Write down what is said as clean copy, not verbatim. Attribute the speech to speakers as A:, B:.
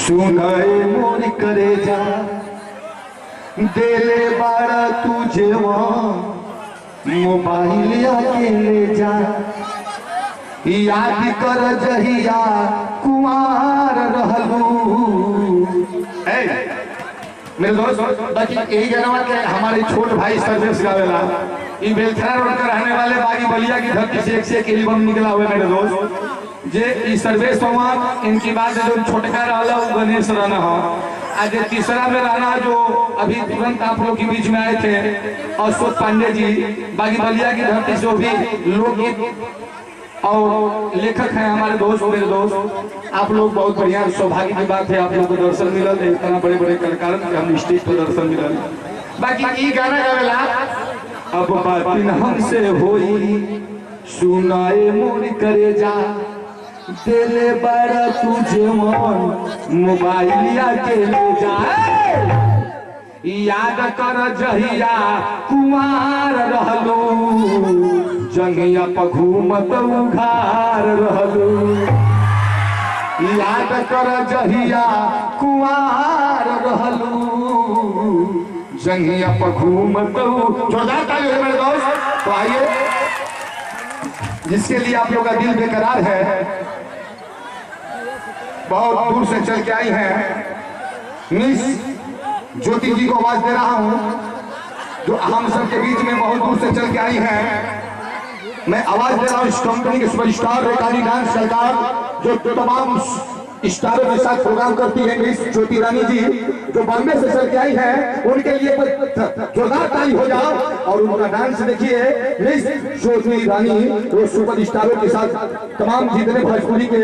A: सुनाए मोर करे जा देले बाड़ा तुझे मोबाइल अकेले जा याद कर जहिया कुमार रहलू। मेरे दोस्त बाकी यही गाना के हमारे छोट भाई सर्वेश गावेला बेलथरा रोड का रहने वाले बागी बलिया की धरती से एक एल्बम निकला हुआ मेरे दोस्त जे सर्वेश इनकी बात जो छोटका रहा वो गणेश राणा हो आज तीसरा में रहना जो अभी तुरंत आप लोग के बीच में आए थे अशोक पांडे जी बागी बलिया की धरती से भी लोकगीत और लेखक हैं हमारे दोस्त मेरे दोस्त। आप लोग बहुत बढ़िया सौभाग्य की बात है आप लोग को दर्शन मिलल इतना बड़े बड़े कलाकार के हम स्टेज पर दर्शन मिलल। बाकी ई गाना गावेला अब बातिन हमसे होई सुनाए मोर करे जा देले बड़ा तुझे मोबाइल अकेले जा याद कर जहिया कुमार रहलू जंगिया पर घूमत उघार रहलू। याद कर जहिया कुमार रहलू जंगिया पर घूमत जोरदार ताली हो मेरे दोस्त। तो आइए जिसके लिए आप लोग का दिल बेकरार है बहुत दूर से चल के आई हैं मिस ज्योति जी को आवाज दे रहा हूं जो हम सबके बीच में बहुत दूर से चल के आई हैं। मैं आवाज दे रहा हूं इस कंपनी के सुपरस्टार रेखानी डांस सरकार जो तमाम स्टारों के साथ प्रोग्राम करती है मिस ज्योति रानी जी जो बॉम्बे से चल के आई हैं उनके लिए जोरदार ताली हो जाओ और उनका डांस देखिए। मिस ज्योति रानी वो सुपर स्टारों के साथ तमाम जितने भोजपुरी के